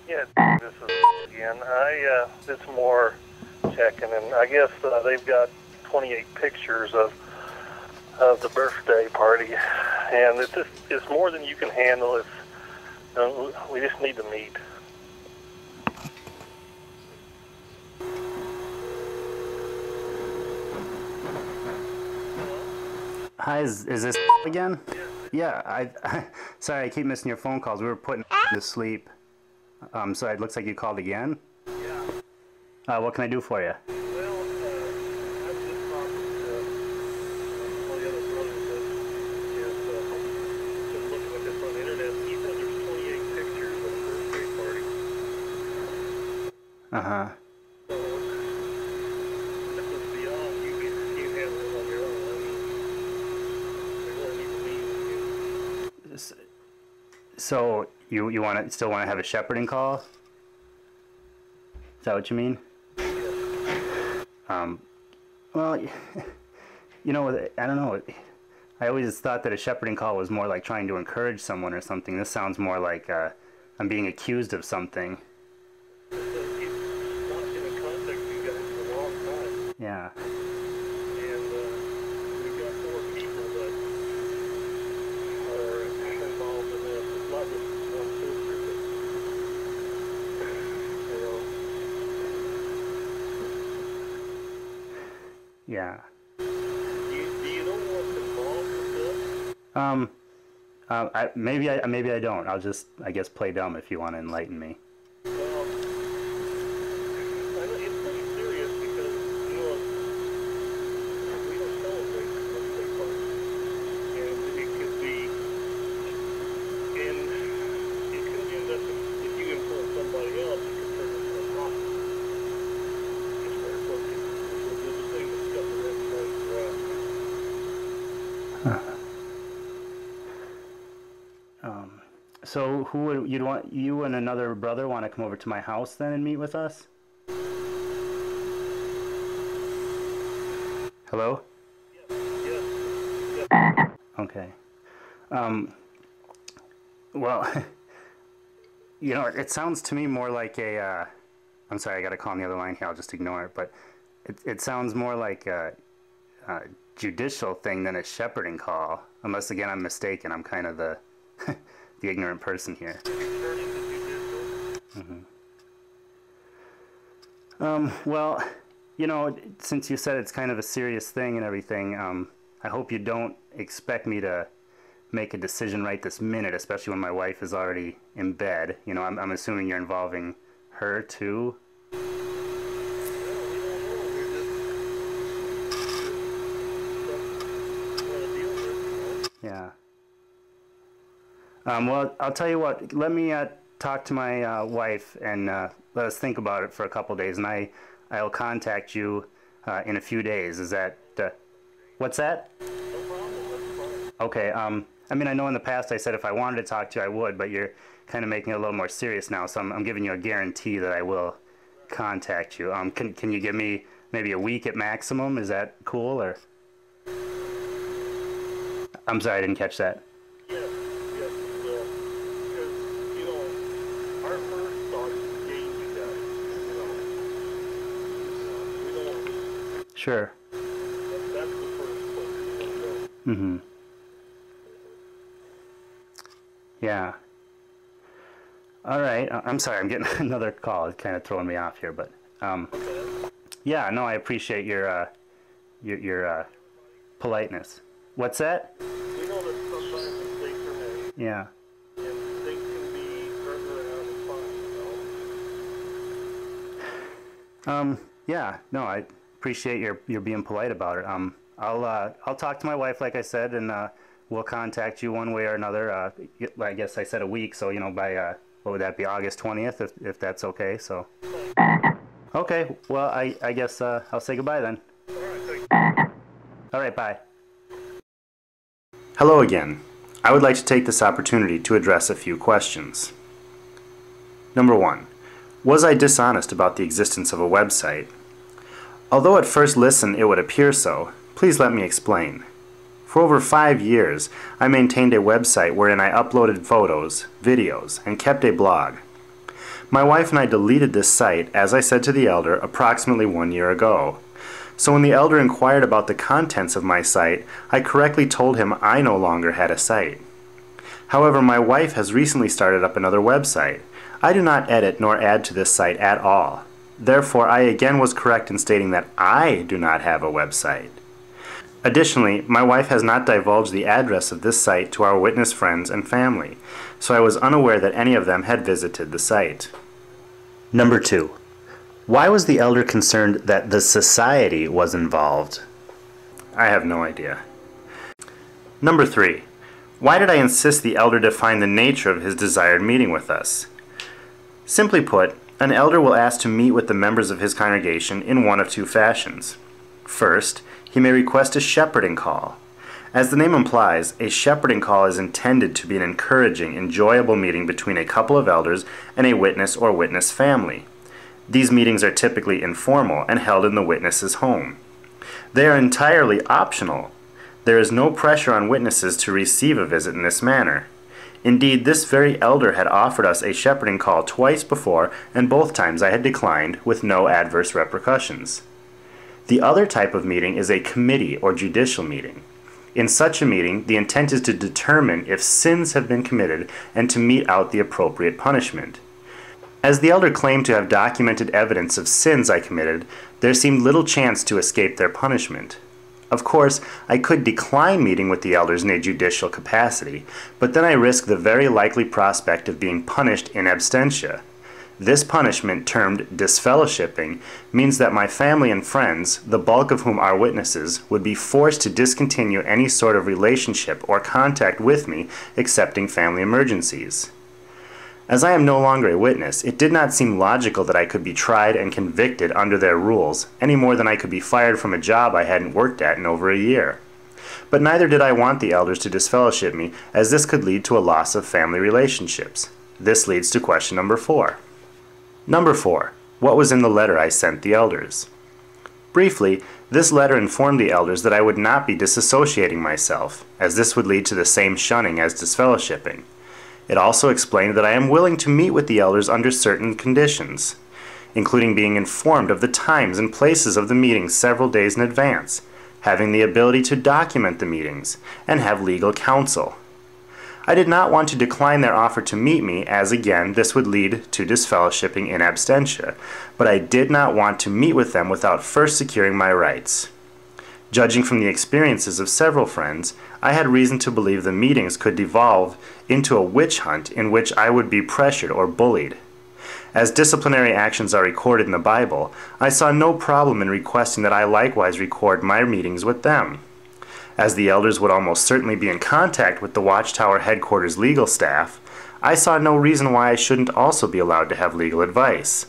Yeah, this is again. I did some more checking, and I guess they've got 28 pictures of the birthday party, and it's more than you can handle. We just need to meet. Hi, is this again? Yeah, sorry, I keep missing your phone calls. We were putting to sleep. So it looks like you called again? Yeah. What can I do for you? Well, I was just talking to one of the other brothers that is been looking at this on the internet. He said there's 28 pictures of a birthday party. Uh-huh. So this is beyond you handle it on your own. I mean, they really need to meet with you. So you still want to have a shepherding call? Is that what you mean? Well, you know, I don't know. I always thought that a shepherding call was more like trying to encourage someone or something. This sounds more like I'm being accused of something. He's not been in contact with you guys for a long time. Yeah. And we've got 4 people that are involved in this. It's not just one sister, but, you know. Yeah. Do you know what's involved with this? Maybe I don't. I'll just, I guess, play dumb if you want to enlighten me. Well, I know it's pretty serious because, you know, we don't celebrate birthday parties. And it could be that if you influence somebody else, it could turn into a problem. Just for our focus. This is the thing that's got the red flag for us. So who would you'd want? You and another brother want to come over to my house then and meet with us? Hello? Yes. Yes. Okay. Well, you know, it sounds to me more like a. I'm sorry, I got to call on the other line here. I'll just ignore it. But it sounds more like a judicial thing than a shepherding call. Unless again I'm mistaken. I'm kind of the the ignorant person here. Well, you know, since you said it's kind of a serious thing and everything, I hope you don't expect me to make a decision right this minute, especially when my wife is already in bed. You know, I'm assuming you're involving her too. Yeah. Well, I'll tell you what. Let me talk to my wife and let us think about it for a couple days, and I'll contact you in a few days. Is that what's that? No problem. That's fine. Okay. I mean, I know in the past I said if I wanted to talk to you, I would, but you're kind of making it a little more serious now, so I'm giving you a guarantee that I will contact you. Can you give me maybe a week at maximum? Is that cool? Or I'm sorry, I didn't catch that. Yes, it will. Because, you know, our first thought is to gain you guys. We don't want to. Sure. That's the first place we want to go. Mm-hmm. Yeah. All right. I'm sorry. I'm getting another call. It's kind of throwing me off here, but yeah. No, I appreciate your politeness. What's that? We know that sometimes mistakes are made, Yeah. and things can be turned around and fine, you know? Yeah. No, I appreciate your being polite about it. I'll talk to my wife, like I said, and we'll contact you one way or another. I guess I said a week, so you know by what would that be, August 20th, if that's okay. So. Okay. Well, I guess I'll say goodbye then. All right, thanks. All right. Bye. Hello again. I would like to take this opportunity to address a few questions. Number 1. Was I dishonest about the existence of a website? Although at first listen it would appear so, please let me explain. For over 5 years, I maintained a website wherein I uploaded photos, videos, and kept a blog. My wife and I deleted this site, as I said to the elder, approximately 1 year ago. So when the elder inquired about the contents of my site, I correctly told him I no longer had a site. However, my wife has recently started up another website. I do not edit nor add to this site at all. Therefore, I again was correct in stating that I do not have a website. Additionally, my wife has not divulged the address of this site to our witness friends and family, so I was unaware that any of them had visited the site. Number 2. Why was the elder concerned that the society was involved? I have no idea. Number 3. Why did I insist the elder define the nature of his desired meeting with us? Simply put, an elder will ask to meet with the members of his congregation in one of two fashions. First, he may request a shepherding call. As the name implies, a shepherding call is intended to be an encouraging, enjoyable meeting between a couple of elders and a witness or witness family. These meetings are typically informal and held in the witness's home. They are entirely optional. There is no pressure on witnesses to receive a visit in this manner. Indeed, this very elder had offered us a shepherding call twice before, and both times I had declined with no adverse repercussions. The other type of meeting is a committee or judicial meeting. In such a meeting, the intent is to determine if sins have been committed and to mete out the appropriate punishment. As the elder claimed to have documented evidence of sins I committed, there seemed little chance to escape their punishment. Of course, I could decline meeting with the elders in a judicial capacity, but then I risked the very likely prospect of being punished in absentia. This punishment, termed disfellowshipping, means that my family and friends, the bulk of whom are witnesses, would be forced to discontinue any sort of relationship or contact with me excepting family emergencies. As I am no longer a witness, it did not seem logical that I could be tried and convicted under their rules, any more than I could be fired from a job I hadn't worked at in over a year. But neither did I want the elders to disfellowship me, as this could lead to a loss of family relationships. This leads to question number 4. Number 4. What was in the letter I sent the elders? Briefly, this letter informed the elders that I would not be disassociating myself, as this would lead to the same shunning as disfellowshipping. It also explained that I am willing to meet with the elders under certain conditions, including being informed of the times and places of the meetings several days in advance, having the ability to document the meetings, and have legal counsel. I did not want to decline their offer to meet me, as again this would lead to disfellowshipping in absentia, but I did not want to meet with them without first securing my rights. Judging from the experiences of several friends, I had reason to believe the meetings could devolve into a witch hunt in which I would be pressured or bullied. As disciplinary actions are recorded in the Bible, I saw no problem in requesting that I likewise record my meetings with them. As the elders would almost certainly be in contact with the Watchtower headquarters legal staff, I saw no reason why I shouldn't also be allowed to have legal advice.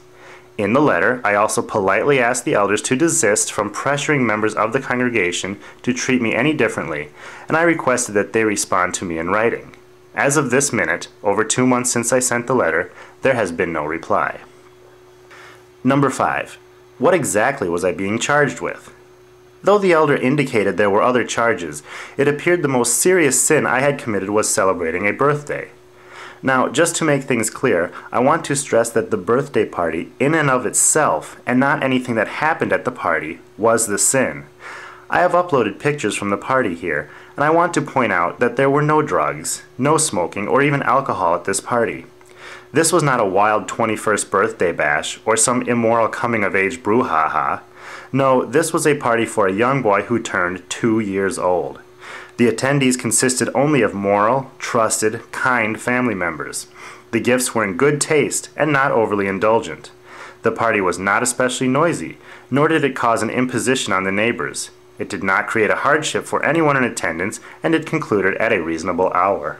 In the letter, I also politely asked the elders to desist from pressuring members of the congregation to treat me any differently, and I requested that they respond to me in writing. As of this minute, over 2 months since I sent the letter, there has been no reply. Number 5. What exactly was I being charged with? Though the elder indicated there were other charges, it appeared the most serious sin I had committed was celebrating a birthday. Now, just to make things clear, I want to stress that the birthday party, in and of itself, and not anything that happened at the party, was the sin. I have uploaded pictures from the party here, and I want to point out that there were no drugs, no smoking, or even alcohol at this party. This was not a wild 21st birthday bash, or some immoral coming-of-age brouhaha. No, this was a party for a young boy who turned 2 years old. The attendees consisted only of moral, trusted, kind family members. The gifts were in good taste and not overly indulgent. The party was not especially noisy, nor did it cause an imposition on the neighbors. It did not create a hardship for anyone in attendance, and it concluded at a reasonable hour.